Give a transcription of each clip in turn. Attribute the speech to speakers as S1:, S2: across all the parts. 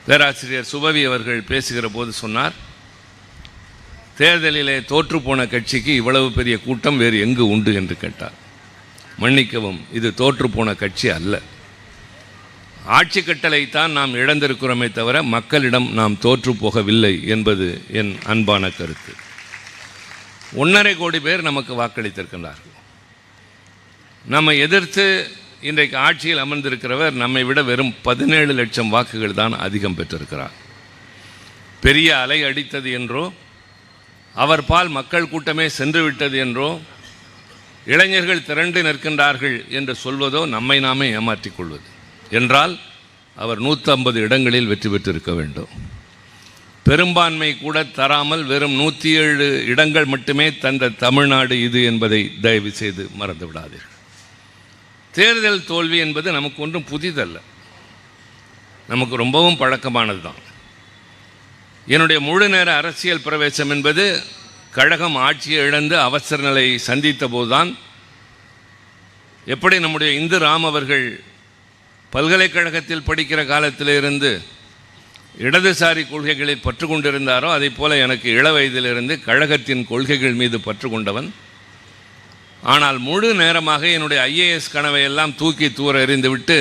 S1: பேராசிரியர் சுபவி அவர்கள் பேசுகிற போது சொன்னார், தேர்தலிலே தோற்றுப்போன கட்சிக்கு இவ்வளவு பெரிய கூட்டம் வேறு எங்கு உண்டு என்று கேட்டார். மன்னிக்கவும், இது தோற்றுப்போன கட்சி அல்ல. ஆட்சி கட்டளைத்தான் நாம் இழந்திருக்கிறோமே தவிர மக்களிடம் நாம் தோற்று போகவில்லை என்பது என் அன்பான கருத்து. 1.5 கோடி பேர் நமக்கு வாக்களித்திருக்கின்றார்கள். நம்மை எதிர்த்து இன்றைக்கு ஆட்சியில் அமர்ந்திருக்கிறவர் நம்மை விட வெறும் 17 லட்சம் வாக்குகள் தான் அதிகம் பெற்றிருக்கிறார். பெரிய அலை அடித்தது என்றோ, அவர் பால் மக்கள் கூட்டமே சென்று விட்டது என்றோ, இளைஞர்கள் திரண்டு நிற்கின்றார்கள் என்று சொல்வதோ நம்மை நாமே ஏமாற்றிக் கொள்வது. என்றால் அவர் 150 இடங்களில் வெற்றி பெற்றிருக்க வேண்டும். பெரும்பான்மை கூட தராமல் வெறும் 107 இடங்கள் மட்டுமே தந்த தமிழ்நாடு இது என்பதை தயவு செய்து மறந்து விடாதீர்கள். தேர்தல் தோல்வி என்பது நமக்கு ஒன்றும் புதிதல்ல, நமக்கு ரொம்பவும் பழக்கமானது தான். என்னுடைய முழு நேர அரசியல் பிரவேசம் என்பது கழகம் ஆட்சியை இழந்து அவசர நிலை சந்தித்த போதுதான். எப்படி நம்முடைய இந்து ராம் அவர்கள் பல்கலைக்கழகத்தில் படிக்கிற காலத்திலிருந்து இடதுசாரி கொள்கைகளில் பற்று கொண்டிருந்தாரோ, அதை போல எனக்கு இள வயதிலிருந்து கழகத்தின் கொள்கைகள் மீது பற்று கொண்டவன். ஆனால் முழு நேரமாக என்னுடைய IAS கனவை எல்லாம் தூக்கி தூர எறிந்துவிட்டு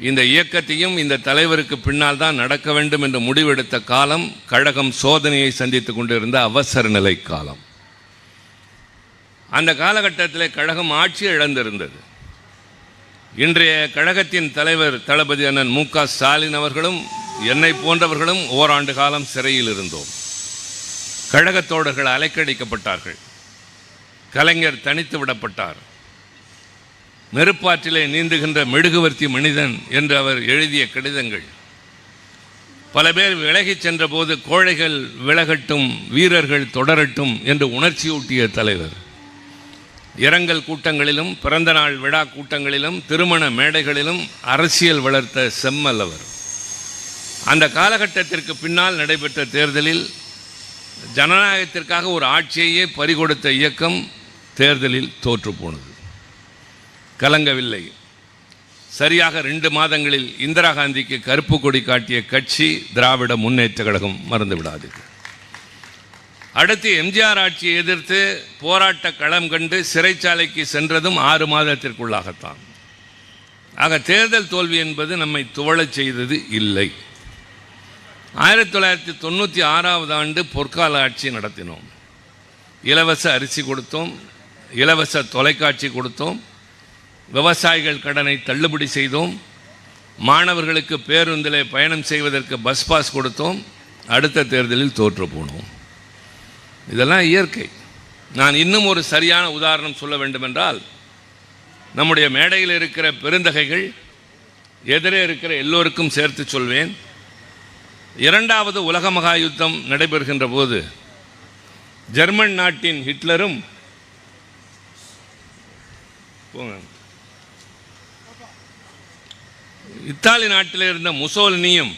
S1: இந்த இயக்கத்தையும் இந்த தலைவருக்கு பின்னால் தான் நடக்க வேண்டும் என்று முடிவெடுத்த காலம் கழகம் சோதனையை சந்தித்து கொண்டிருந்த அவசர நிலை காலம். அந்த காலகட்டத்தில் கழகம் ஆட்சி இழந்திருந்தது. இன்றைய கழகத்தின் தலைவர் தளபதி அண்ணன் மு.க. ஸ்டாலின் அவர்களும் என்னை போன்றவர்களும் ஓராண்டு காலம் சிறையில் இருந்தோம். கழகத்தோடர்கள் அலைக்கழிக்கப்பட்டார்கள். கலைஞர் தனித்து விடப்பட்டார். நெருப்பாற்றிலே நீந்துகின்ற மெழுகுவர்த்தி மனிதன் என்று அவர் எழுதிய கடிதங்கள். பல பேர் விலகிச் சென்ற போது கோழைகள் விலகட்டும், வீரர்கள் தொடரட்டும் என்று உணர்ச்சியூட்டிய தலைவர். இரங்கல் கூட்டங்களிலும் பிறந்தநாள் விழா கூட்டங்களிலும் திருமண மேடைகளிலும் அரசியல் வளர்த்த செம்மல் அவர். அந்த காலகட்டத்திற்கு பின்னால் நடைபெற்ற தேர்தலில் ஜனநாயகத்திற்காக ஒரு ஆட்சியையே பறிகொடுத்த இயக்கம் தேர்தலில் தோற்று போனது. கலங்கவில்லை. சரியாக 2 மாதங்களில் இந்திரா காந்திக்கு கருப்பு கொடி காட்டிய கட்சி திராவிட முன்னேற்ற கழகம், மறந்து விடாதீர்கள். அடுத்து எம்ஜிஆர் ஆட்சியை எதிர்த்து போராட்ட களம் கண்டு சிறைச்சாலைக்கு சென்றதும் 6 மாதத்திற்குள்ளாகத்தான். ஆக தேர்தல் தோல்வி என்பது நம்மை துவளச் செய்தது இல்லை. 1996ஆம் ஆண்டு பொற்கால ஆட்சி நடத்தினோம். இலவச அரிசி கொடுத்தோம், இலவச தொலைக்காட்சி கொடுத்தோம், விவசாயிகள் கடனை தள்ளுபடி செய்தோம், மாணவர்களுக்கு பேருந்திலே பயணம் செய்வதற்கு பஸ் பாஸ் கொடுத்தோம். அடுத்த தேர்தலில் தோற்று போனோம். இதெல்லாம் இயற்கை. நான் இன்னும் ஒரு சரியான உதாரணம் சொல்ல வேண்டுமென்றால், நம்முடைய மேடையில் இருக்கிற பெருந்தகைகள், எதிரே இருக்கிற எல்லோருக்கும் சேர்த்து சொல்வேன், 2வது உலக மகா யுத்தம் நடைபெறுகின்ற போது ஜெர்மன் நாட்டின் ஹிட்லரும் இத்தாலி நாட்டில் இருந்த முசோலினியும்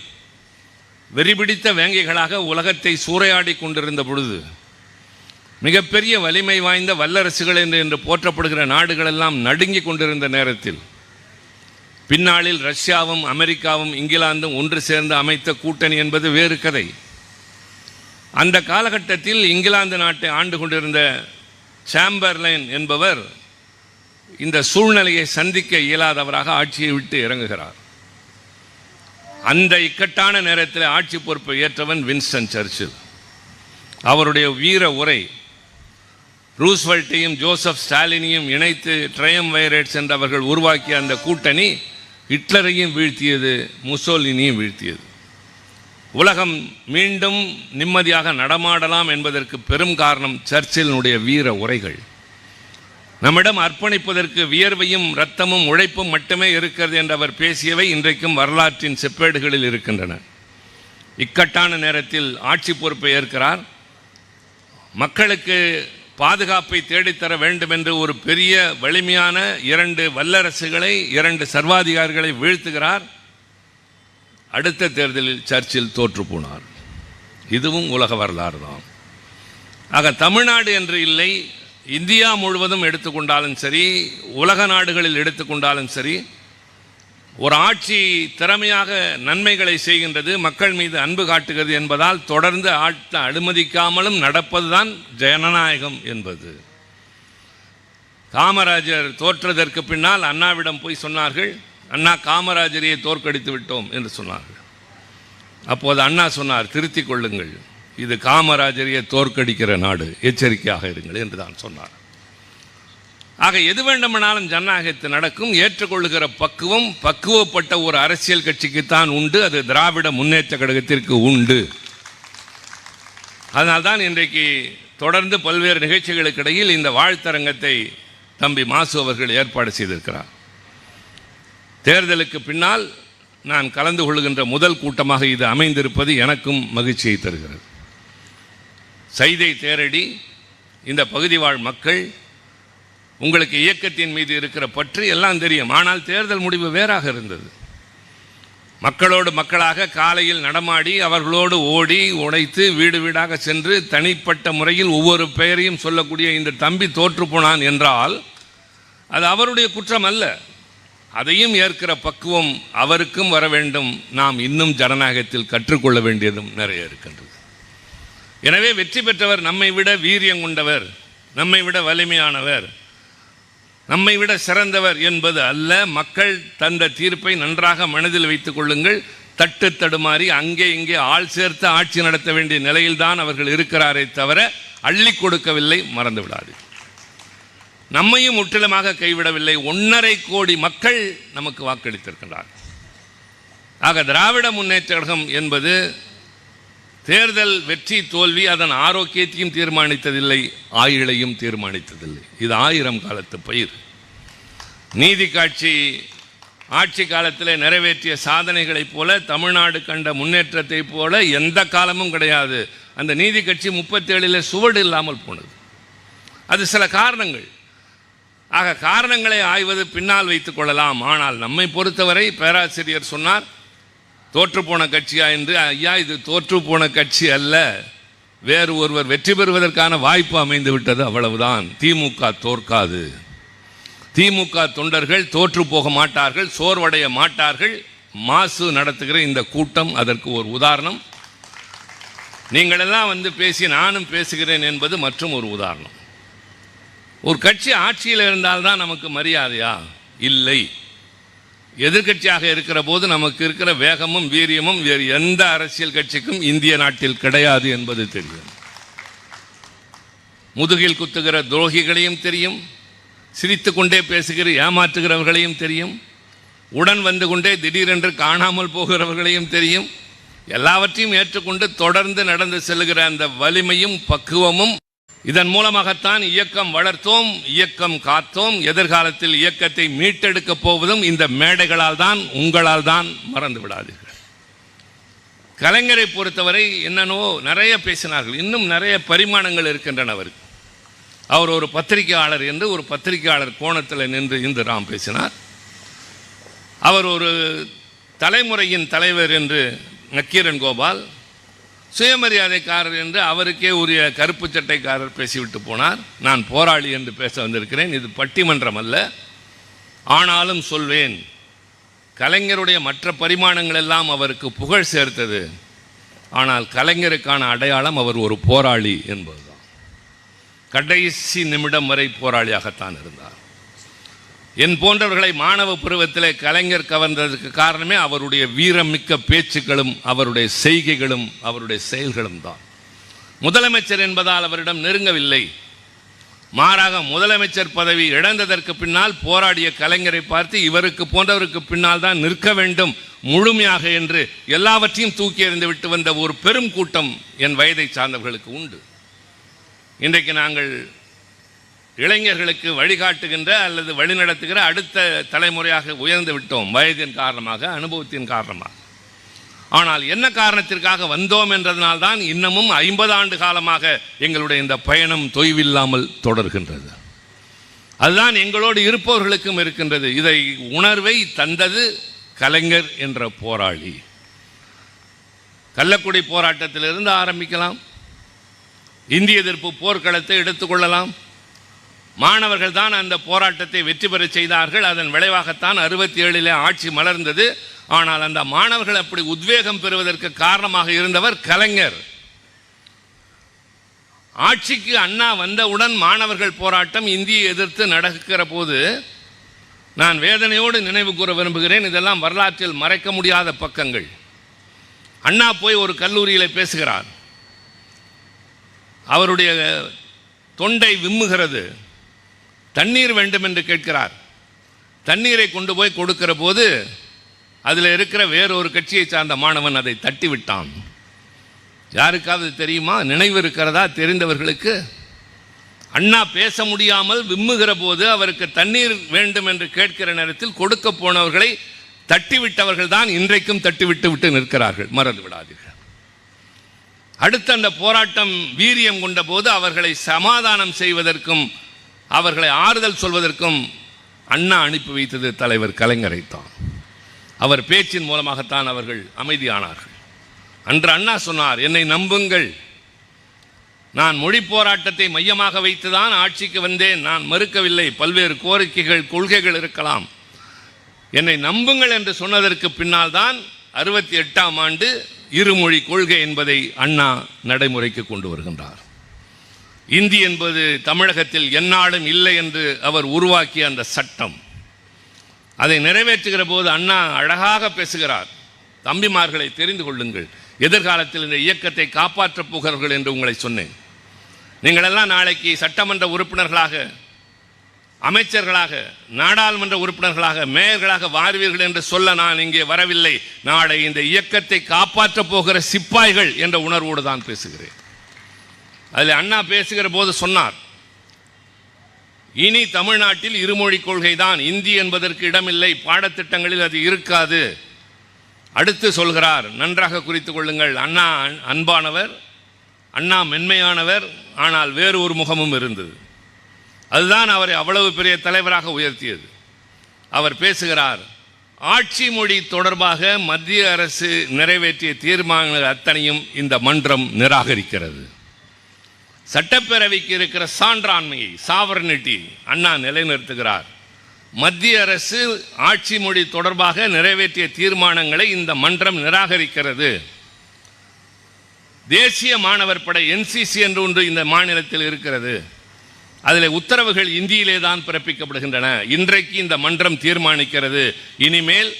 S1: வெறிபிடித்த வேங்கைகளாக உலகத்தை சூறையாடி கொண்டிருந்த பொழுது, மிகப்பெரிய வலிமை வாய்ந்த வல்லரசுகள் என்று போற்றப்படுகிற நாடுகளெல்லாம் நடுங்கி கொண்டிருந்த நேரத்தில், பின்னாளில் ரஷ்யாவும் அமெரிக்காவும் இங்கிலாந்தும் ஒன்று சேர்ந்து அமைத்த கூட்டணி என்பது வேறு கதை. அந்த காலகட்டத்தில் இங்கிலாந்து நாட்டை ஆண்டு கொண்டிருந்த சாம்பர்லைன் என்பவர் இந்த சூழ்நிலையை சந்திக்க இயலாதவராக ஆட்சியை விட்டு இறங்குகிறார். அந்த இக்கட்டான நேரத்தில் ஆட்சி பொறுப்பை ஏற்றவன் வின்ஸ்டன் சர்ச்சில். அவருடைய வீர உரை ரூஸ்வெல்ட்டையும் ஜோசப் ஸ்டாலினையும் இணைத்து ட்ரையம்வைரேட்ஸ் என்று அவர்கள் உருவாக்கிய அந்த கூட்டணி ஹிட்லரையும் வீழ்த்தியது, முசோலினியும் வீழ்த்தியது. உலகம் மீண்டும் நிம்மதியாக நடமாடலாம் என்பதற்கு பெரும் காரணம் சர்ச்சிலினுடைய வீர உரைகள். நம்மிடம் அர்ப்பணிப்பதற்கு வியர்வையும் இரத்தமும் உழைப்பும் மட்டுமே இருக்கிறது என்று அவர் பேசியவை இன்றைக்கும் வரலாற்றின் செப்பேடுகளில் இருக்கின்றன. இக்கட்டான நேரத்தில் ஆட்சி பொறுப்பை ஏற்கிறார். மக்களுக்கு பாதுகாப்பை தேடித்தர வேண்டும் என்று ஒரு பெரிய வலிமையான 2 வல்லரசுகளை, 2 சர்வாதிகாரிகளை வீழ்த்துகிறார். அடுத்த தேர்தலில் சர்ச்சில் தோற்று போனார். இதுவும் உலக வரலாறு தான். ஆக தமிழ்நாடு என்று இல்லை, இந்தியா முழுவதும் எடுத்துக்கொண்டாலும் சரி, உலக நாடுகளில் எடுத்துக்கொண்டாலும் சரி, ஒரு ஆட்சி திறமையாக நன்மைகளை செய்கின்றது, மக்கள் மீது அன்பு காட்டுகிறது என்பதால் தொடர்ந்து அனுமதிக்காமலும் நடப்பதுதான் ஜனநாயகம் என்பது. காமராஜர் தோற்றதற்கு பின்னால் அண்ணாவிடம் போய் சொன்னார்கள், அண்ணா காமராஜரையே தோற்கடித்து விட்டோம் என்று சொன்னார்கள். அப்போது அண்ணா சொன்னார், திருத்திக் கொள்ளுங்கள், இது காமராஜரையே தோற்கடிக்கிற நாடு, எச்சரிக்கையாக இருங்கள் என்று தான் சொன்னார். ஆக எது வேண்டுமானாலும் ஜனநாயகத்தில் நடக்கும். ஏற்றுக்கொள்ளுகிற பக்குவப்பட்ட ஒரு அரசியல் கட்சிக்குத்தான் உண்டு, அது திராவிட முன்னேற்ற கழகத்திற்கு உண்டு. அதனால்தான் இன்றைக்கு தொடர்ந்து பல்வேறு நிகழ்ச்சிகளுக்கு இடையில் இந்த வாழ்த்தரங்கத்தை தம்பி மாசு அவர்கள் ஏற்பாடு செய்திருக்கிறார். தேர்தலுக்கு பின்னால் நான் கலந்து கொள்கின்ற முதல் கூட்டமாக இது அமைந்திருப்பது எனக்கும் மகிழ்ச்சியை தருகிறது. சைதை தேரடி இந்த பகுதி வாழ் மக்கள், உங்களுக்கு இயக்கத்தின் மீது இருக்கிற பற்று எல்லாம் தெரியும். ஆனால் தேர்தல் முடிவு வேறாக இருந்தது. மக்களோடு மக்களாக காலையில் நடமாடி அவர்களோடு ஓடி உடைத்து வீடு வீடாக சென்று தனிப்பட்ட முறையில் ஒவ்வொரு பெயரையும் சொல்லக்கூடிய இந்த தம்பி தோற்று போனான் என்றால் அது அவருடைய குற்றம் அல்ல. அதையும் ஏற்கிற பக்குவம் அவருக்கும் வர வேண்டும். நாம் இன்னும் ஜனநாயகத்தில் கற்றுக்கொள்ள வேண்டியதும் நிறைய இருக்கின்றது. எனவே வெற்றி பெற்றவர் நம்மை விட வீரியம் கொண்டவர், நம்மை விட வலிமையானவர், நம்மை விட சிறந்தவர் என்பது அல்ல. மக்கள் தந்த தீர்ப்பை நன்றாக மனதில் வைத்துக் கொள்ளுங்கள். தட்டு தடுமாறி அங்கே இங்கே ஆள் சேர்த்து ஆட்சி நடத்த வேண்டிய நிலையில்தான் அவர்கள் இருக்கிறாரே தவிர அள்ளி கொடுக்கவில்லை, மறந்து விடாது. நம்மையும் முற்றிலுமாக கைவிடவில்லை. 1.5 கோடி மக்கள் நமக்கு வாக்களித்திருக்கிறார். ஆக திராவிட முன்னேற்ற கழகம் என்பது தேர்தல் வெற்றி தோல்வி அதன் ஆரோக்கியத்தையும் தீர்மானித்ததில்லை, ஆயுளையும் தீர்மானித்ததில்லை. இது 1000 காலத்து பயிர். நீதி காட்சி ஆட்சி காலத்தில் நிறைவேற்றிய சாதனைகளைப் போல தமிழ்நாடு கண்ட முன்னேற்றத்தை போல எந்த காலமும் கிடையாது. அந்த நீதி கட்சி 37 சுவடு இல்லாமல் போனது. அது சில காரணங்கள். ஆக காரணங்களை ஆய்வது பின்னால் வைத்துக் கொள்ளலாம். ஆனால் நம்மை பொறுத்தவரை பேராசிரியர் சொன்னார், தோற்றுப்போன கட்சியா என்று. ஐயா, இது தோற்றுப்போன கட்சி அல்ல, வேறு ஒருவர் வெற்றி பெறுவதற்கான வாய்ப்பு அமைந்து விட்டது, அவ்வளவுதான். திமுக தோற்காது. திமுக தொண்டர்கள் தோற்று போக மாட்டார்கள், சோர்வடைய மாட்டார்கள். மாசு நடத்துகிற இந்த கூட்டம் அதற்கு ஒரு உதாரணம். நீங்களெல்லாம் வந்து பேசி நானும் பேசுகிறேன் என்பது மற்றும் ஒரு உதாரணம். ஒரு கட்சி ஆட்சியில் இருந்தால்தான் நமக்கு மரியாதையா? இல்லை. எதிர்கட்சியாக இருக்கிற போது நமக்கு இருக்கிற வேகமும் வீரியமும் வேறு எந்த அரசியல் கட்சிக்கும் இந்திய நாட்டில் கிடையாது என்பது தெரியும். முதுகில் குத்துகிற துரோகிகளையும் தெரியும், சிரித்து கொண்டே பேசுகிற ஏமாற்றுகிறவர்களையும் தெரியும், உடன் வந்து கொண்டே திடீரென்று காணாமல் போகிறவர்களையும் தெரியும். எல்லாவற்றையும் ஏற்றுக்கொண்டு தொடர்ந்து நடந்து செல்லுகிற அந்த வலிமையும் பக்குவமும், இதன் மூலமாகத்தான் இயக்கம் வளர்த்தோம், இயக்கம் காத்தோம். எதிர்காலத்தில் இயக்கத்தை மீட்டெடுக்கப் போவதும் இந்த மேடைகளால் தான், உங்களால் தான், மறந்து விடாதீர்கள். கலைஞரை பொறுத்தவரை என்னென்னவோ நிறைய பேசினார்கள். இன்னும் நிறைய பரிமாணங்கள் இருக்கின்றன அவருக்கு. அவர் ஒரு பத்திரிகையாளர் என்று ஒரு பத்திரிகையாளர் கோணத்தில் நின்று இன்று ராம் பேசினார். அவர் ஒரு தலைமுறையின் தலைவர் என்று நக்கீரன் கோபால், சுயமரியாதைக்காரர் என்று அவருக்கே உரிய கருப்பு சட்டைக்காரர் பேசிவிட்டு போனார். நான் போராளி என்று பேச வந்திருக்கிறேன். இது பட்டிமன்றம் அல்ல. ஆனாலும் சொல்வேன், கலைஞருடைய மற்ற பரிமாணங்கள் எல்லாம் அவருக்கு புகழ் சேர்த்தது. ஆனால் கலைஞருக்கான அடையாளம் அவர் ஒரு போராளி என்பதுதான். கடைசி நிமிடம் வரை போராளியாகத்தான் இருந்தார். என் போன்றவர்களை மாணவ பருவத்திலே கலைஞர் கவர்ந்ததற்கு காரணமே அவருடைய வீரமிக்க பேச்சுக்களும் அவருடைய செய்கைகளும் அவருடைய செயல்களும் தான். முதலமைச்சர் என்பதால் அவரிடம் நெருங்கவில்லை. மாறாக முதலமைச்சர் பதவி இழந்ததற்கு பின்னால் போராடிய கலைஞரை பார்த்து இவருக்கு போன்றவருக்கு பின்னால் தான் நிற்க வேண்டும் முழுமையாக என்று எல்லாவற்றையும் தூக்கி எறிந்து விட்டு வந்த ஒரு பெரும் கூட்டம் என் வயதை சார்ந்தவர்களுக்கு உண்டு. இன்றைக்கு நாங்கள் இளைஞர்களுக்கு வழிகாட்டுகின்ற அல்லது வழிநடத்துகிற அடுத்த தலைமுறையாக உயர்ந்து விட்டோம், வயதின் காரணமாக, அனுபவத்தின் காரணமாக. ஆனால் என்ன காரணத்திற்காக வந்தோம் என்றதனால்தான் இன்னமும் 50 ஆண்டு காலமாக எங்களுடைய இந்த பயணம் தொய்வில்லாமல் தொடர்கின்றது. அதுதான் எங்களோடு இருப்பவர்களுக்கும் இருக்கின்றது. இதை உணர்வை தந்தது கலைஞர் என்ற போராளி. கள்ளக்குடி போராட்டத்திலிருந்து ஆரம்பிக்கலாம், இந்திய எதிர்ப்பு போர்க்களத்தை எடுத்துக்கொள்ளலாம், மாணவர்கள் தான் அந்த போராட்டத்தை வெற்றி பெற செய்தார்கள். அதன் விளைவாகத்தான் 67 ஆட்சி மலர்ந்தது. ஆனால் அந்த மாணவர்கள் அப்படி உத்வேகம் பெறுவதற்கு காரணமாக இருந்தவர் கலைஞர். ஆட்சிக்கு அண்ணா வந்தவுடன் மாணவர்கள் போராட்டம் இந்தியை எதிர்த்து நடக்கிற போது நான் வேதனையோடு நினைவு கூற விரும்புகிறேன். இதெல்லாம் வரலாற்றில் மறைக்க முடியாத பக்கங்கள். அண்ணா போய் ஒரு கல்லூரியில் பேசுகிறார். அவருடைய தொண்டை விம்முகிறது. தண்ணீர் வேண்டும் என்று கேட்கிறார். தண்ணீரை கொண்டு போய் கொடுக்கிற போது அதில் இருக்கிற வேறொரு கட்சியை சார்ந்த மாணவன் அதை தட்டி விட்டான். யாருக்காவது தெரியுமா? நினைவு இருக்கிறதா தெரிந்தவர்களுக்கு? அண்ணா பேச முடியாமல் விம்முகிற போது அவருக்கு தண்ணீர் வேண்டும் என்று கேட்கிற நேரத்தில் கொடுக்க போனவர்களை தட்டிவிட்டவர்கள் தான் இன்றைக்கும் தட்டிவிட்டு நிற்கிறார்கள். மறந்து விடாதீர்கள். அடுத்த அந்த போராட்டம் வீரியம் கொண்ட போது அவர்களை சமாதானம் செய்வதற்கும் அவர்களை ஆறுதல் சொல்வதற்கும் அண்ணா அனுப்பி வைத்தது தலைவர் கலைஞரைத்தான். அவர் பேச்சின் மூலமாகத்தான் அவர்கள் அமைதியானார்கள். அன்று அண்ணா சொன்னார், என்னை நம்புங்கள், நான் மொழி போராட்டத்தை மையமாக வைத்துதான் ஆட்சிக்கு வந்தேன், நான் மறுக்கவில்லை. பல்வேறு கோரிக்கைகள் கொள்கைகள் இருக்கலாம், என்னை நம்புங்கள் என்று சொன்னதற்கு பின்னால் தான் 68ஆம் ஆண்டு இருமொழி கொள்கை என்பதை அண்ணா நடைமுறைக்கு கொண்டு வருகின்றார். இந்தி என்பது தமிழகத்தில் எந்நாளும் இல்லை என்று அவர் உருவாக்கிய அந்த சட்டம், அதை நிறைவேற்றுகிற போது அண்ணா அழகாக பேசுகிறார். தம்பிமார்களை தெரிந்து கொள்ளுங்கள், எதிர்காலத்தில் இந்த இயக்கத்தை காப்பாற்றப் போகிறவர்கள் என்று உங்களை சொன்னேன். நீங்களெல்லாம் நாளைக்கு சட்டமன்ற உறுப்பினர்களாக, அமைச்சர்களாக, நாடாளுமன்ற உறுப்பினர்களாக, மேயர்களாக வாருவீர்கள் என்று சொல்ல நான் இங்கே வரவில்லை. நாளை இந்த இயக்கத்தை காப்பாற்றப் போகிற சிப்பாய்கள் என்ற உணர்வோடு தான் பேசுகிறேன். அதில் அண்ணா பேசுகிற போது சொன்னார், இனி தமிழ்நாட்டில் இருமொழி கொள்கை தான், இந்தி என்பதற்கு இடமில்லை, பாடத்திட்டங்களில் அது இருக்காது. அடுத்து சொல்கிறார், நன்றாக குறித்துக் கொள்ளுங்கள், அண்ணா அன்பானவர், அண்ணா மென்மையானவர், ஆனால் வேறு ஒரு முகமும் இருந்தது. அதுதான் அவரை அவ்வளவு பெரிய தலைவராக உயர்த்தியது. அவர் பேசுகிறார், ஆட்சி மொழி தொடர்பாக மத்திய அரசு நிறைவேற்றிய தீர்மானங்கள் அத்தனையும் இந்த மன்றம் நிராகரிக்கிறது. சட்டப்பேரவைக்கு இருக்கிற சான்றாண்மையை, சாவர்னிட்டி, அண்ணா நிலைநிறுத்துகிறார். மத்திய அரசு ஆட்சி மொழி தொடர்பாக நிறைவேற்றிய தீர்மானங்களை இந்த மன்றம் நிராகரிக்கிறது. தேசிய மாணவர் படை என்சிசி என்று ஒன்று இந்த மாநிலத்தில் இருக்கிறது. அதில் உத்தரவுகள் இந்தியிலே தான் பிறப்பிக்கப்படுகின்றன. இன்றைக்கு இந்த மன்றம் தீர்மானிக்கிறது, இனிமேல்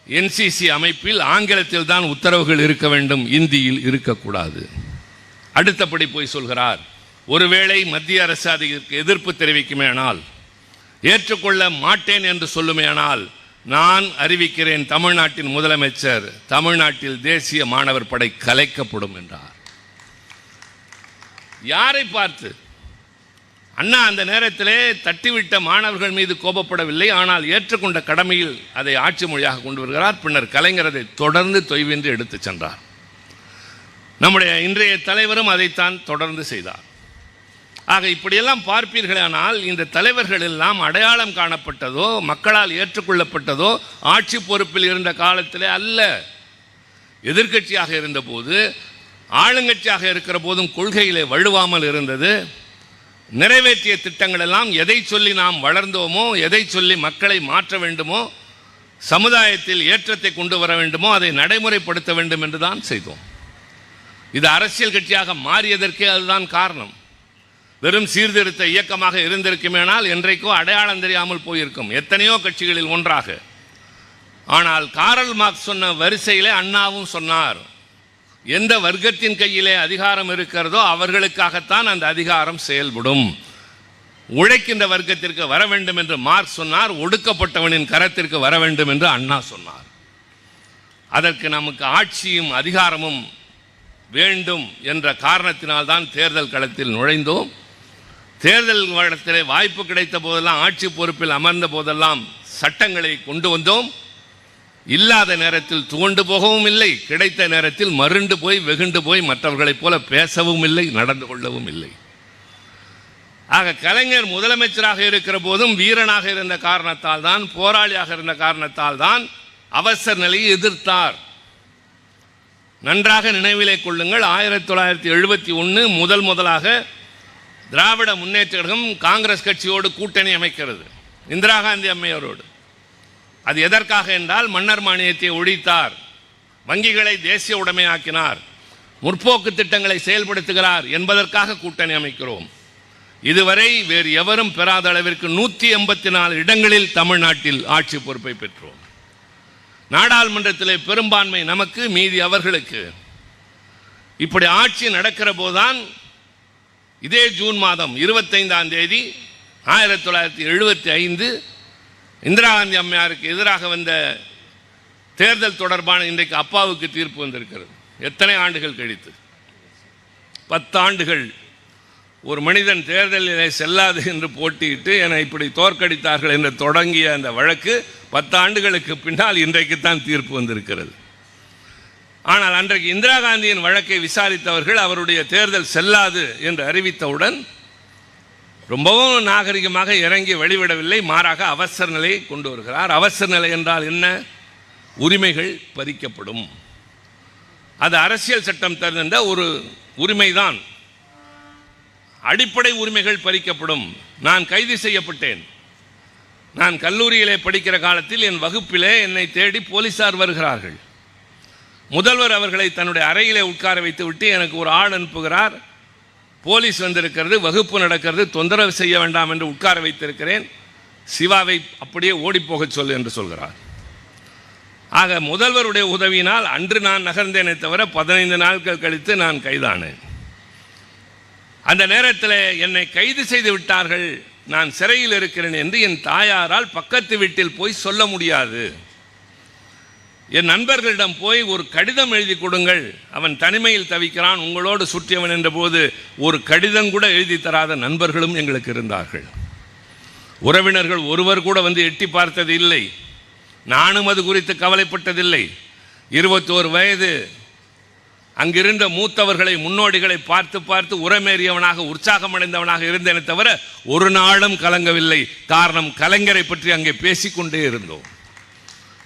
S1: என்சிசி அமைப்பில் ஆங்கிலத்தில் தான் உத்தரவுகள் இருக்க வேண்டும், இந்தியில் இருக்கக்கூடாது. அடுத்தபடி போய் சொல்கிறார், ஒருவேளை மத்திய அரசு அதற்கு எதிர்ப்பு தெரிவிக்குமேயானால், ஏற்றுக்கொள்ள மாட்டேன் என்று சொல்லுமேயானால், நான் அறிவிக்கிறேன், தமிழ்நாட்டின் முதலமைச்சர், தமிழ்நாட்டில் தேசிய மாணவர் படை கலைக்கப்படும் என்றார். யாரை பார்த்து? அண்ணா அந்த நேரத்திலே தட்டிவிட்ட மாணவர்கள் மீது கோபப்படவில்லை, ஆனால் ஏற்றுக்கொண்ட கடமையில் அதை ஆட்சி மொழியாக கொண்டு வருகிறார். பின்னர் கலைஞர் அதை தொடர்ந்து தொய்வின்றி எடுத்துச் சென்றார். நம்முடைய இன்றைய தலைவரும் அதைத்தான் தொடர்ந்து செய்தார். ஆக இப்படியெல்லாம் பார்ப்பீர்களானால் இந்த தலைவர்கள் எல்லாம் அடையாளம் காணப்பட்டதோ மக்களால் ஏற்றுக்கொள்ளப்பட்டதோ ஆட்சி பொறுப்பில் இருந்த காலத்திலே அல்ல. எதிர்க்கட்சியாக இருந்தபோது, ஆளுங்கட்சியாக இருக்கிற போதும் கொள்கையிலே வழுவாமல் இருந்தது. நிறைவேற்றிய திட்டங்கள் எல்லாம் எதை சொல்லி நாம் வளர்ந்தோமோ, எதை சொல்லி மக்களை மாற்ற வேண்டுமோ, சமுதாயத்தில் ஏற்றத்தை கொண்டு வர வேண்டுமோ அதை நடைமுறைப்படுத்த வேண்டும் என்று தான் செய்தோம். இது அரசியல் கட்சியாக மாறியதற்கே அதுதான் காரணம். வெறும் சீர்திருத்த இயக்கமாக இருந்திருக்குமேனால் என்றைக்கோ அடையாளம் தெரியாமல் போயிருக்கும், எத்தனையோ கட்சிகளில் ஒன்றாக. ஆனால் காரல் மார்க்ஸ் சொன்ன வரிசையிலே அண்ணாவும் சொன்னார், எந்த வர்க்கத்தின் கையிலே அதிகாரம் இருக்கிறதோ அவர்களுக்காகத்தான் அந்த அதிகாரம் செயல்படும். உழைக்கின்ற வர்க்கத்திற்கு வர வேண்டும் என்று மார்க்ஸ் சொன்னார், ஒடுக்கப்பட்டவனின் கரத்திற்கு வர வேண்டும் என்று அண்ணா சொன்னார். அதற்கு நமக்கு ஆட்சியும் அதிகாரமும் வேண்டும் என்ற காரணத்தினால்தான் தேர்தல் களத்தில் நுழைந்தோம். தேர்தல் களத்திலே வாய்ப்பு கிடைத்த போதெல்லாம், ஆட்சி பொறுப்பில் அமர்ந்த போதெல்லாம் சட்டங்களை கொண்டு வந்தோம். இல்லாத நேரத்தில் துவண்டு போகவும் இல்லை, கிடைத்த நேரத்தில் மருண்டு போய் வெகுண்டு போய் மற்றவர்களைப் போல பேசவும் இல்லை, நடந்து கொள்ளவும் இல்லை. ஆக கலைஞர் முதலமைச்சராக இருக்கிற போதும் வீரனாக இருந்த காரணத்தால் தான், போராளியாக இருந்த காரணத்தால் தான் அவசர நிலையை எதிர்த்தார். நன்றாக நினைவிலே கொள்ளுங்கள், 1971 முதலாக திராவிட முன்னேற்ற கழகம் காங்கிரஸ் கட்சியோடு கூட்டணி அமைக்கிறது, இந்திரா காந்தி அம்மையாரோடு. அது எதற்காக என்றால் மன்னர் மானியத்தை ஒழித்தார், வங்கிகளை தேசிய உடைமையாக்கினார், முற்போக்கு திட்டங்களை செயல்படுத்துகிறார் என்பதற்காக கூட்டணி அமைக்கிறோம். இதுவரை வேறு எவரும் பெறாத அளவிற்கு 184 இடங்களில் தமிழ்நாட்டில் ஆட்சி பொறுப்பை பெற்றோம். நாடாளுமன்றத்திலே பெரும்பான்மை நமக்கு, மீதி அவர்களுக்கு. இப்படி ஆட்சி நடக்கிற போதுதான் இதே ஜூன் மாதம் 25ஆம் தேதி 1975 இந்திரா காந்தி அம்மையாருக்கு எதிராக வந்த தேர்தல் தொடர்பான இன்றைக்கு அப்பாவுக்கு தீர்ப்பு வந்திருக்கிறது. எத்தனை ஆண்டுகள் கழித்து? 10 ஆண்டுகள். ஒரு மனிதன் தேர்தலிலே செல்லாது என்று போட்டியிட்டு என இப்படி தோற்கடித்தார்கள் என்று தொடங்கிய அந்த வழக்கு 10 ஆண்டுகளுக்கு பின்னால் இன்றைக்குத்தான் தீர்ப்பு வந்திருக்கிறது. ஆனால் அன்றைக்கு இந்திரா காந்தியின் வழக்கை விசாரித்தவர்கள் அவருடைய தேர்தல் செல்லாது என்று அறிவித்தவுடன் ரொம்பவும் நாகரிகமாக இறங்கி வெளிவிடவில்லை, மாறாக அவசர நிலையை கொண்டு வருகிறார். அவசர நிலை என்றால் என்ன? உரிமைகள் பறிக்கப்படும். அது அரசியல் சட்டம் தருகின்ற ஒரு உரிமைதான். அடிப்படை உரிமைகள் பறிக்கப்படும். நான் கைது செய்யப்பட்டேன். நான் கல்லூரியிலே படிக்கிற காலத்தில் என் வகுப்பிலே என்னை தேடி போலீசார் வருகிறார்கள். முதல்வர் அவர்களை தன்னுடைய அறையிலே உட்கார வைத்து விட்டு எனக்கு ஒரு ஆள் அனுப்புகிறார். போலீஸ் வந்திருக்கிறது, வகுப்பு நடக்கிறது, தொந்தரவு செய்ய வேண்டாம் என்று உட்கார வைத்திருக்கிறேன், சிவாவை அப்படியே ஓடிப்போகச் சொல் என்று சொல்கிறார். ஆக முதல்வருடைய உதவியினால் அன்று நான் நகர்ந்தேனே தவிர 15 நாட்கள் கழித்து நான் கைதானேன். அந்த நேரத்தில் என்னை கைது செய்து விட்டார்கள், நான் சிறையில் இருக்கிறேன் என்று என் தாயாரால் பக்கத்து வீட்டில் போய் சொல்ல முடியாது. என் நண்பர்களிடம் போய் ஒரு கடிதம் எழுதி கொடுங்கள், அவன் தனிமையில் தவிக்கிறான், உங்களோடு சுற்றியவன் என்ற போது ஒரு கடிதம் கூட எழுதி தராத நண்பர்களும் எங்களுக்கு இருந்தார்கள். உறவினர்கள் ஒருவர் கூட வந்து எட்டி பார்த்தது இல்லை. நானும் அது குறித்து கவலைப்பட்டதில்லை. 21 வயது அங்கிருந்த மூத்தவர்களை, முன்னோடிகளை பார்த்து பார்த்து உரமேறியவனாக, உற்சாகமடைந்தவனாக இருந்தேனே தவிர ஒரு நாளும் கலங்கவில்லை. காரணம், கலைஞரை பற்றி அங்கே பேசிக்கொண்டே இருந்தோம்.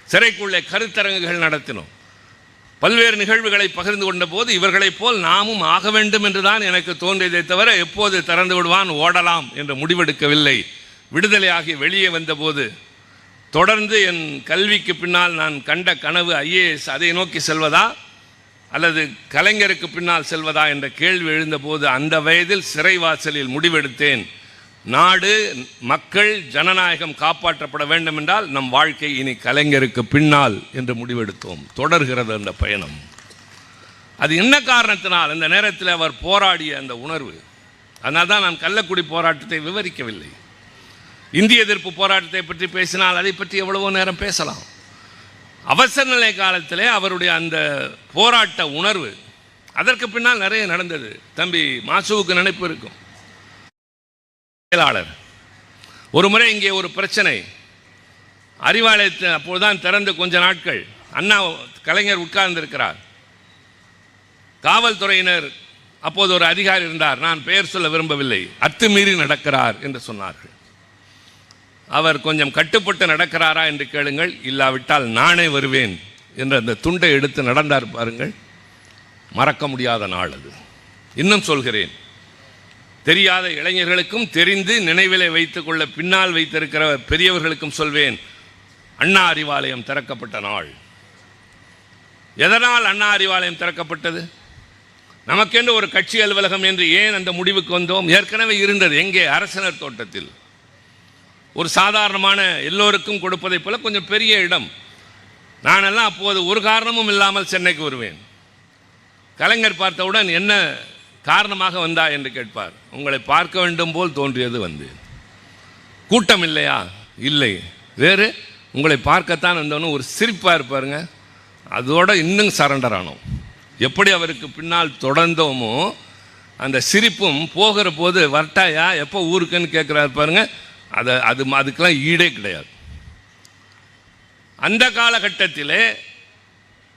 S1: சிறைக்குள்ளே கருத்தரங்குகள் நடத்தினோம். பல்வேறு நிகழ்வுகளை பகிர்ந்து கொண்ட போது இவர்களைப் போல் நாமும் ஆக வேண்டும் என்றுதான் எனக்கு தோன்றியதை தவிர எப்போது திறந்து விடுவான், ஓடலாம் என்ற முடிவெடுக்கவில்லை. விடுதலையாகி வெளியே வந்தபோது தொடர்ந்து என் கல்விக்கு பின்னால் நான் கண்ட கனவு IAS, அதை நோக்கி செல்வதா அல்லது கலைஞருக்கு பின்னால் செல்வதா என்ற கேள்வி எழுந்தபோது அந்த வயதில் சிறைவாசலில் முடிவெடுத்தேன். நாடு, மக்கள், ஜனநாயகம் காப்பாற்றப்பட வேண்டும் என்றால் நம் வாழ்க்கை இனி கலைஞருக்கு பின்னால் என்று முடிவெடுத்தோம். தொடர்கிறது அந்த பயணம். அது என்ன காரணத்தினால்? அந்த நேரத்தில் அவர் போராடிய அந்த உணர்வு. அதனால் தான் நான் கள்ளக்குடி போராட்டத்தை விவரிக்கவில்லை. இந்திய எதிர்ப்பு போராட்டத்தை பற்றி பேசினால் அதை பற்றி எவ்வளவோ நேரம் பேசலாம். அவசர நிலை காலத்திலே அவருடைய அந்த போராட்ட உணர்வு, அதற்கு பின்னால் நிறைய நடந்தது. தம்பி மாசுவுக்கு நினைப்பு இருக்கும். செயலாளர் ஒரு முறை இங்கே ஒரு பிரச்சனை, அறிவாலயத்தை அப்போதுதான் திறந்து கொஞ்ச நாட்கள் அண்ணா கலைஞர் உட்கார்ந்திருக்கிறார். காவல்துறையினர் அப்போது ஒரு அதிகாரி இருந்தார், நான் பெயர் சொல்ல விரும்பவில்லை, அத்துமீறி நடக்கிறார் என்று சொன்னார்கள். அவர் கொஞ்சம் கட்டுப்பட்டு நடக்கிறாரா என்று கேளுங்கள், இல்லாவிட்டால் நானே வருவேன் என்று அந்த துண்டை எடுத்து நடந்தார் பாருங்கள். மறக்க முடியாத நாள் அது. இன்னும் சொல்கிறேன், தெரியாத இளைஞர்களுக்கும் தெரிந்து நினைவிலே வைத்துக் கொள்ள பின்னால் வைத்திருக்கிற பெரியவர்களுக்கும் சொல்வேன், அண்ணா அறிவாலயம் திறக்கப்பட்ட நாள். எதனால் அண்ணா அறிவாலயம் திறக்கப்பட்டது? நமக்கென்று ஒரு கட்சி அலுவலகம் என்று ஏன் அந்த முடிவுக்கு வந்தோம்? ஏற்கனவே இருந்தது. எங்கே? அரசினர் தோட்டத்தில். ஒரு சாதாரணமான எல்லோருக்கும் கொடுப்பதை போல கொஞ்சம் பெரிய இடம். நானெல்லாம் அப்போது ஒரு காரணமும் இல்லாமல் சென்னைக்கு வருவேன். கலைஞர் பார்த்தவுடன் என்ன காரணமாக வந்தா என்று கேட்பார். உங்களை பார்க்க வேண்டும் போல் தோன்றியது வந்தேன். கூட்டம் இல்லையா? இல்லை. வேறு? உங்களை பார்க்கத்தான் வந்தோன்னு ஒரு சிரிப்பாக இருப்பாருங்க. அதோட இன்னும் சரண்டர் ஆனோம். எப்படி அவருக்கு பின்னால் தொடர்ந்தோமோ அந்த சிரிப்பும் போகிற போது வரட்டாயா எப்போ ஊருக்குன்னு கேட்குறாரு பாருங்க. அதுக்கெல்லாம் ஈடே கிடையாது. அந்த காலகட்டத்திலே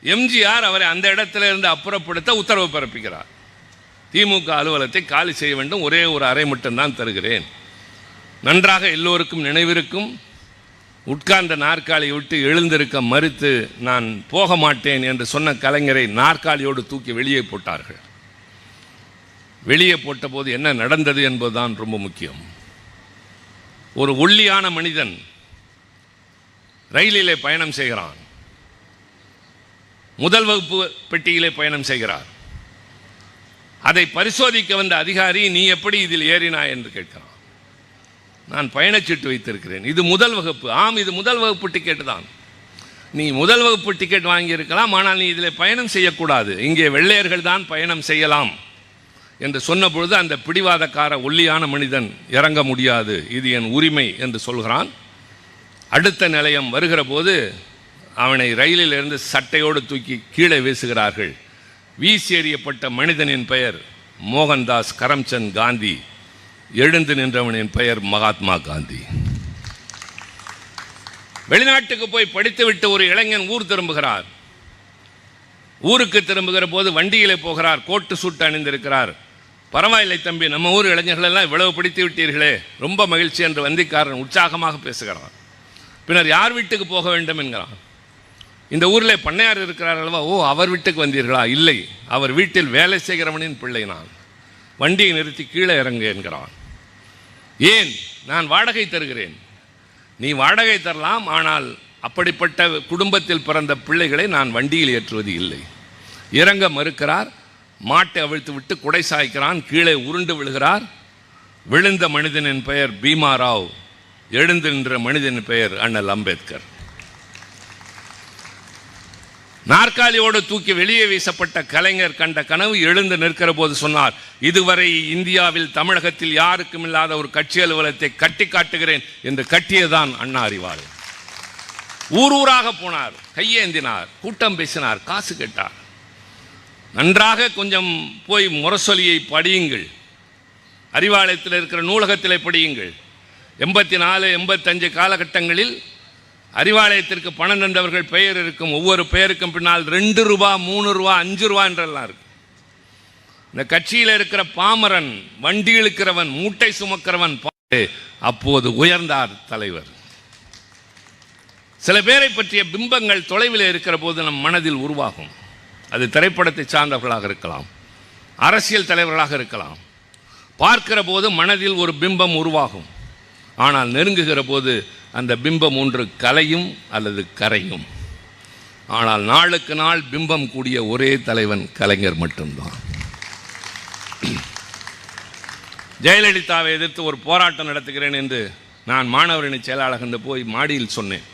S1: எம்ஜிஆர் அவரை அந்த இடத்துல இருந்து அப்புறப்படுத்த உத்தரவு பிறப்பிக்கிறார். திமுக அலுவலகத்தை காலி செய்ய வேண்டும், ஒரே ஒரு அறை மட்டும்தான் தருகிறேன். நன்றாக எல்லோருக்கும் நினைவிருக்கும். உட்கார்ந்த நாற்காலியை விட்டு எழுந்திருக்க மறுத்து நான் போக மாட்டேன் என்று சொன்ன கலைஞரை நாற்காலியோடு தூக்கி வெளியே போட்டார்கள். வெளியே போட்டபோது என்ன நடந்தது என்பதுதான் ரொம்ப முக்கியம். ஒரு ஒல்லியான மனிதன் ரயிலிலே பயணம் செய்கிறான். முதல் வகுப்பு பெட்டியிலே பயணம் செய்கிறார். அதை பரிசோதிக்க வந்த அதிகாரி, நீ எப்படி இதில் ஏறினாய் என்று கேட்கிறான். நான் பயணச்சீட்டு வைத்திருக்கிறேன். இது முதல் வகுப்பு. ஆம், இது முதல் வகுப்பு டிக்கெட் தான். நீ முதல் வகுப்பு டிக்கெட் வாங்கியிருக்கலாம், ஆனால் நீ இதில் பயணம் செய்யக்கூடாது. இங்கே வெள்ளையர்கள் தான் பயணம் செய்யலாம் என்று சொன்ன பொழுது அந்த பிடிவாதக்கார ஒல்லியான மனிதன் இறங்க முடியாது, இது என் உரிமை என்று சொல்கிறான். அடுத்த நிலையம் வருகிற போது அவனை ரயிலில் இருந்து சட்டையோடு தூக்கி கீழே வீசுகிறார்கள். வீசி எறியப்பட்ட மனிதனின் பெயர் மோகன்தாஸ் கரம்சந்த் காந்தி. எழுந்து நின்றவனின் பெயர் மகாத்மா காந்தி. வெளிநாட்டுக்கு போய் படித்துவிட்டு ஒரு இளைஞன் ஊர் திரும்புகிறார். ஊருக்கு திரும்புகிற போது வண்டியிலே போகிறார். கோட்டு சூட்டு அணிந்திருக்கிறார். பரவாயில்லை தம்பி, நம்ம ஊர் இளைஞர்கள் எல்லாம் இவ்வளவு படித்து விட்டீர்களே, ரொம்ப மகிழ்ச்சி என்று வந்திக்காரன் உற்சாகமாக பேசுகிறான். பின்னர் யார் வீட்டுக்கு போக வேண்டும் என்கிறான். இந்த ஊரில் பண்ணையார் இருக்கிறார் அல்லவா? ஓ, அவர் வீட்டுக்கு வந்தீர்களா? இல்லை, அவர் வீட்டில் வேலை செய்கிறவனின் பிள்ளை நான். வண்டியை நிறுத்தி கீழே இறங்கு என்கிறான். ஏன்? நான் வாடகை தருகிறேன். நீ வாடகை தரலாம், ஆனால் அப்படிப்பட்ட குடும்பத்தில் பிறந்த பிள்ளைகளை நான் வண்டியில் ஏற்றுவது இல்லை. இறங்க மறுக்கிறார். மாட்டை அவிழ்த்து விட்டு குடை சாய்க்கிறான். கீழே உருண்டு விழுகிறார். விழுந்த மனிதனின் பெயர் பீமா ராவ். எழுந்து நின்ற மனிதனின் பெயர் அண்ணல் அம்பேத்கர். நாற்காலியோடு தூக்கி வெளியே வீசப்பட்ட கலைஞர் கண்ட கனவு எழுந்து நிற்கிற போது சொன்னார், இதுவரை இந்தியாவில் தமிழகத்தில் யாருக்கும் இல்லாத ஒரு கட்சி அலுவலகத்தை கட்டி காட்டுகிறேன் என்று கட்டியதான் அண்ணா அறிவாலயம். ஊர் ஊராக போனார், கையேந்தினார், கூட்டம் பேசினார், காசு கேட்டார். நன்றாக கொஞ்சம் போய் முரசொலியை படியுங்கள், அறிவாலயத்தில் இருக்கிற நூலகத்தில் படியுங்கள். 84, 85 காலகட்டங்களில் அறிவாலயத்திற்கு பணம் தந்தவர்கள் பெயர் இருக்கும். ஒவ்வொரு பெயருக்கும் பின்னால் 2 ரூபா, 3 ரூபா, 5 ரூபா என்றெல்லாம் இருக்கு. இந்த கட்சியில் இருக்கிற பாமரன், வண்டி இழுக்கிறவன், மூட்டை சுமக்கிறவன் அப்போது உயர்ந்தார் தலைவர். சில பேரை பற்றிய பிம்பங்கள் தொலைவில் இருக்கிற போது நம் மனதில் உருவாகும். அது திரைப்படத்தை சார்ந்தவர்களாக இருக்கலாம், அரசியல் தலைவர்களாக இருக்கலாம். பார்க்கிற போது மனதில் ஒரு பிம்பம் உருவாகும். ஆனால் நெருங்குகிற போது அந்த பிம்பம் ஒன்று கலையும் அல்லது கரையும். ஆனால் நாளுக்கு நாள் பிம்பம் கூடிய ஒரே தலைவன் கலைஞர் மட்டும்தான். ஜெயலலிதாவை எதிர்த்து ஒரு போராட்டம் நடத்துகிறேன் என்று நான் மாணவரணி செயலாளர் என்று போய் மாடியில் சொன்னேன்.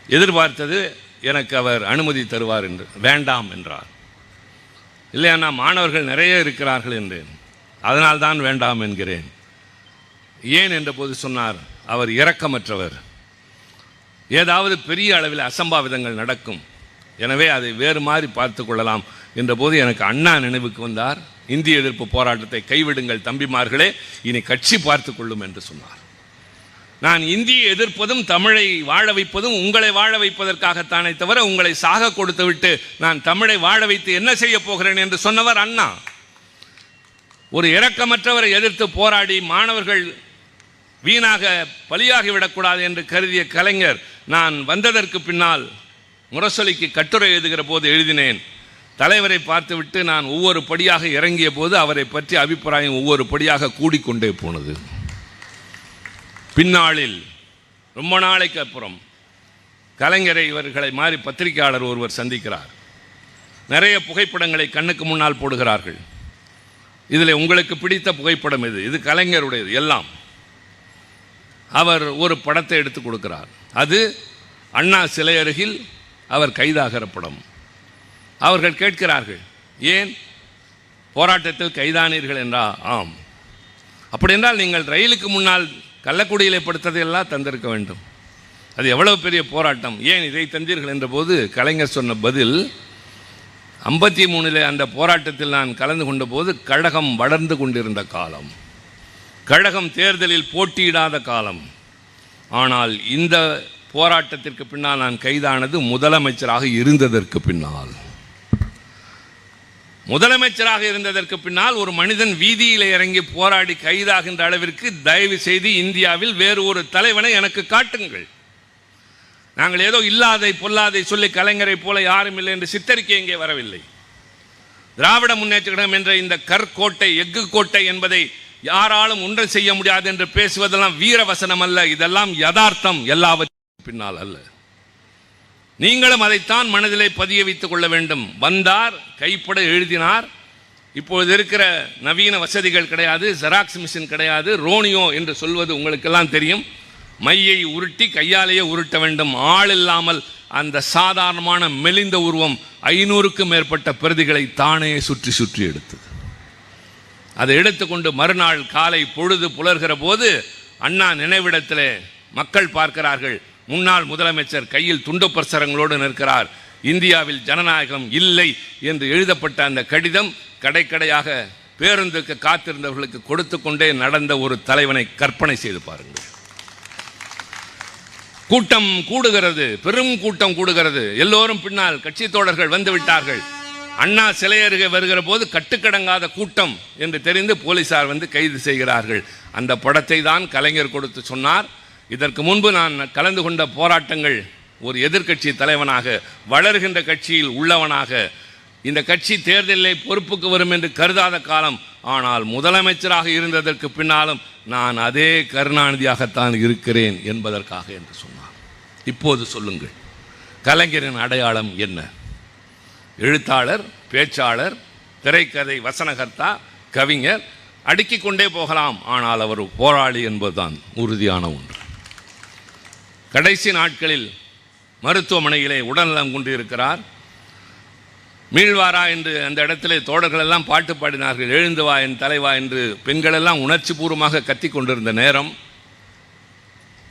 S1: எதிர்பார்த்தது எனக்கு அவர் அனுமதி தருவார் என்று. வேண்டாம் என்றார். இல்லையா, மாணவர்கள் நிறைய இருக்கிறார்கள் என்றேன். அதனால்தான் வேண்டாம் என்கிறேன். ஏன் என்ற போது சொன்னார், அவர் இரக்கமற்றவர், ஏதாவது பெரிய அளவில் அசம்பாவிதங்கள் நடக்கும், எனவே அதை வேறு மாதிரி பார்த்து கொள்ளலாம் என்ற போது எனக்கு அண்ணா நினைவுக்கு வந்தார். இந்திய எதிர்ப்பு போராட்டத்தை கைவிடுங்கள் தம்பிமார்களே, இனி கட்சி பார்த்து கொள்ளும் என்று சொன்னார். நான் இந்தியை எதிர்ப்பதும் தமிழை வாழ வைப்பதும் உங்களை வாழ வைப்பதற்காகத்தானே தவிர உங்களை சாக கொடுத்து விட்டு நான் தமிழை வாழ வைத்து என்ன செய்ய போகிறேன் என்று சொன்னவர் அண்ணா. ஒரு இரக்கமற்றவரை எதிர்த்து போராடி மாணவர்கள் வீணாக பலியாகிவிடக்கூடாது என்று கருதிய கலைஞர் நான் வந்ததற்கு பின்னால் முரசொலிக்கு கட்டுரை எழுதுகிற போது எழுதினேன், தலைவரை பார்த்துவிட்டு நான் ஒவ்வொரு படியாக இறங்கிய போது அவரை பற்றி அபிப்பிராயம் ஒவ்வொரு படியாக கூடிக்கொண்டே போனது. பின்னாளில் ரொம்ப நாளைக்கு அப்புறம் கலைஞரை இவர்களை மாறி பத்திரிகையாளர் ஒருவர் சந்திக்கிறார். நிறைய புகைப்படங்களை கண்ணுக்கு முன்னால் போடுகிறார்கள். இதில் உங்களுக்கு பிடித்த புகைப்படம் எது? இது கலைஞருடையது எல்லாம். அவர் ஒரு படத்தை எடுத்து கொடுக்கிறார். அது அண்ணா சிலை அருகில் அவர் கைதாகிற படம். அவர்கள் கேட்கிறார்கள், ஏன் போராட்டத்தில் கைதானீர்கள் என்றா? ஆம். அப்படி என்றால் நீங்கள் ரயிலுக்கு முன்னால் கள்ளக்குடியிலே படுத்ததையெல்லாம் தந்திருக்க வேண்டும். அது எவ்வளவு பெரிய போராட்டம், ஏன் இதை தந்தீர்கள் என்ற போது கலைஞர் சொன்ன பதில், 53 அந்த போராட்டத்தில் நான் கலந்து கொண்ட போது கழகம் வளர்ந்து கொண்டிருந்த காலம், கழகம் தேர்தலில் போட்டியிடாத காலம். ஆனால் இந்த போராட்டத்திற்கு பின்னால் நான் கைதானது முதலமைச்சராக இருந்ததற்கு பின்னால். முதலமைச்சராக இருந்ததற்கு பின்னால் ஒரு மனிதன் வீதியில் இறங்கி போராடி கைதாகின்ற அளவிற்கு தயவு செய்து இந்தியாவில் வேறு ஒரு தலைவனை எனக்கு காட்டுங்கள். நாங்கள் ஏதோ இல்லாதை பொல்லாதை சொல்லி கலைஞரை போல யாரும் இல்லை என்று சித்தரிக்க இங்கே வரவில்லை. திராவிட முன்னேற்ற கழகம் என்ற இந்த கற்கோட்டை, எஃகு கோட்டை என்பதை யாராலும் ஒன்று செய்ய முடியாது என்று பேசுவதெல்லாம் வீரவசனம் அல்ல, இதெல்லாம் யதார்த்தம், எல்லாவற்றும் பின்னால் அல்ல. நீங்களும் அதைத்தான் மனதிலே பதிய வைத்துக் கொள்ள வேண்டும். வந்தார், கைப்பட எழுதினார். இப்பொழுது இருக்கிற நவீன வசதிகள் கிடையாது, ஜெராக்ஸ் மிஷின் கிடையாது, ரோனியோ என்று சொல்வது உங்களுக்கெல்லாம் தெரியும். மையை உருட்டி கையாலேயே உருட்ட வேண்டும். ஆள் இல்லாமல் அந்த சாதாரணமான மெலிந்த உருவம் 500க்கும் மேற்பட்ட பிரதிகளை தானே சுற்றி சுற்றி எடுத்தது. அதை எடுத்துக்கொண்டு மறுநாள் காலை பொழுது புலர்கிற போது அண்ணா நினைவிடத்தில் மக்கள் பார்க்கிறார்கள். முன்னாள் முதலமைச்சர் கையில் துண்டு பிரசுரங்களோடு நிற்கிறார். இந்தியாவில் ஜனநாயகம் இல்லை என்று எழுதப்பட்ட அந்த கடிதம் கடைக்கடையாக பேருந்துக்கு காத்திருந்தவர்களுக்கு கொடுத்து கொண்டே நடந்த ஒரு தலைவனை கற்பனை செய்து பாருங்கள். கூட்டம் கூடுகிறது, பெரும் கூட்டம் கூடுகிறது. எல்லோரும் பின்னால் கட்சி தோழர்கள் வந்து விட்டார்கள். அண்ணா சிலை அருகே வருகிற போது கட்டுக்கடங்காத கூட்டம் என்று தெரிந்து போலீசார் வந்து கைது செய்கிறார்கள். அந்த படத்தை தான் கலைஞர் கொடுத்து சொன்னார், இதற்கு முன்பு நான் கலந்து கொண்ட போராட்டங்கள் ஒரு எதிர்க்கட்சி தலைவனாக, வளர்கின்ற கட்சியில் உள்ளவனாக, இந்த கட்சி தேர்தலில் பொறுப்புக்கு வரும் என்று கருதாத காலம், ஆனால் முதலமைச்சராக இருந்ததற்கு பின்னாலும் நான் அதே கருணாநிதியாகத்தான் இருக்கிறேன் என்பதற்காக என்று சொன்னார். இப்போது சொல்லுங்கள், கலைஞரின் அடையாளம் என்ன? எழுத்தாளர், பேச்சாளர், திரைக்கதை வசனகர்த்தா, கவிஞர், அடுக்கிக் கொண்டே போகலாம். ஆனால் அவர் போராளி என்பதுதான் உறுதியான ஒன்று. கடைசி நாட்களில் மருத்துவமனையிலே உடல்நலம் கொண்டிருக்கிறார். மீள்வாரா என்று அந்த இடத்திலே தோழர்கள் எல்லாம் பாட்டு பாடினார்கள். எழுந்து வா என் தலைவா என்று பெண்கள் எல்லாம் உணர்ச்சி பூர்வமாக கத்தி கொண்டிருந்த நேரம்,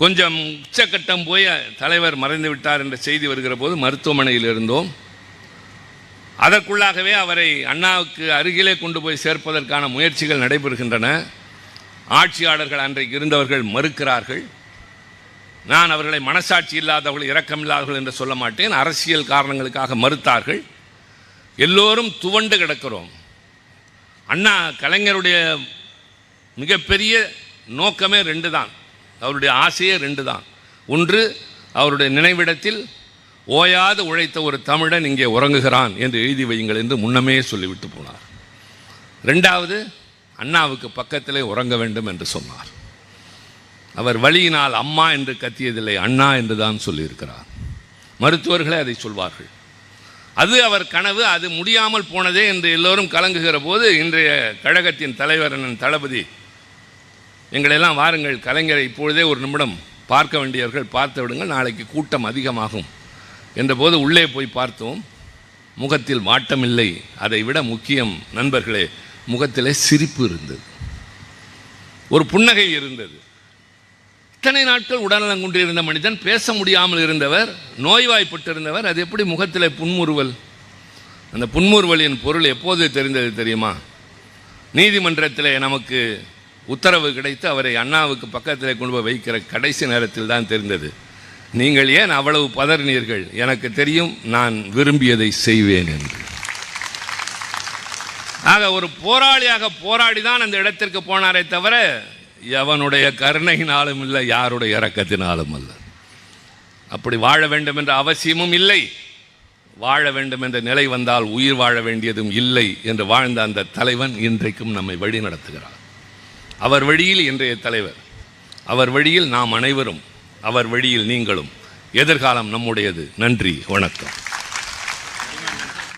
S1: கொஞ்சம் உச்சக்கட்டம் போய் தலைவர் மறைந்து விட்டார் என்ற செய்தி வருகிற போது மருத்துவமனையில் இருந்தோம். அதற்குள்ளாகவே அவரை அண்ணாவுக்கு அருகிலே கொண்டு போய் சேர்ப்பதற்கான முயற்சிகள் நடைபெறுகின்றன. ஆட்சியாளர்கள் அன்றைக்கு இருந்தவர்கள் மறுக்கிறார்கள். நான் அவர்களை மனசாட்சி இல்லாதவர்கள், இரக்கம் இல்லாதவர்கள் என்று சொல்ல மாட்டேன், அரசியல் காரணங்களுக்காக மறுத்தார்கள். எல்லோரும் துவண்டு கிடக்கிறோம். அண்ணா கலைஞருடைய மிகப்பெரிய நோக்கமே 2 தான், அவருடைய ஆசையே 2 தான். ஒன்று, அவருடைய நினைவிடத்தில் ஓயாது உழைத்த ஒரு தமிழன் இங்கே உறங்குகிறான் என்று எழுதி வையுங்கள் என்று முன்னமே சொல்லிவிட்டு போனார். 2வது, அண்ணாவுக்கு பக்கத்திலே உறங்க வேண்டும் என்று சொன்னார். அவர் வழியினால் அம்மா என்று கத்தியதில்லை, அண்ணா என்று தான் சொல்லியிருக்கிறார். மருத்துவர்களே அதை சொல்வார்கள். அது அவர் கனவு, அது முடியாமல் போனதே என்று எல்லோரும் கலங்குகிற போது இன்றைய கழகத்தின் தலைவர் தளபதி எங்களெல்லாம் வாருங்கள், கலைஞரை இப்பொழுதே ஒரு நிமிடம் பார்க்க வேண்டியவர்கள் பார்த்து விடுங்கள், நாளைக்கு கூட்டம் அதிகமாகும் என்ற போது உள்ளே போய் பார்த்தோம். முகத்தில் வாட்டமில்லை. அதை விட முக்கியம் நண்பர்களே, முகத்திலே சிரிப்பு இருந்தது, ஒரு புன்னகை இருந்தது. இத்தனை நாட்கள் உடல்நலம் கொண்டிருந்த மனிதன், பேச முடியாமல் இருந்தவர், நோய்வாய்ப்பட்டிருந்தவர், அது எப்படி முகத்திலே புன்முறுவல்? அந்த புன்முறுவலின் பொருள் எப்போது தெரிந்தது தெரியுமா? நீதிமன்றத்தில் நமக்கு உத்தரவு கிடைத்து அவரை அண்ணாவுக்கு பக்கத்தில் கொண்டு போய் வைக்கிற கடைசி நேரத்தில் தான் தெரிந்தது. நீங்கள் ஏன் அவ்வளவு பதறினீர்கள்? எனக்கு தெரியும், நான் விரும்பியதை செய்வேன் என்று. ஆக ஒரு போராளியாக போராடி தான் அந்த இடத்திற்கு போனாரே தவிர எவனுடைய கருணையினாலும் இல்லை, யாருடைய இரக்கத்தினாலும் அல்ல. அப்படி வாழ வேண்டும் என்ற அவசியமும் இல்லை. வாழ வேண்டும் என்ற நிலை வந்தால் உயிர் வாழ வேண்டியதும் இல்லை என்று வாழ்ந்த அந்த தலைவன் இன்றைக்கும் நம்மை வழி நடத்துகிறார். அவர் வழியில் இன்றைய தலைவர், அவர் வழியில் நாம் அனைவரும், அவர் வழியில் நீங்களும். எதிர்காலம் நம்முடையது. நன்றி, வணக்கம்.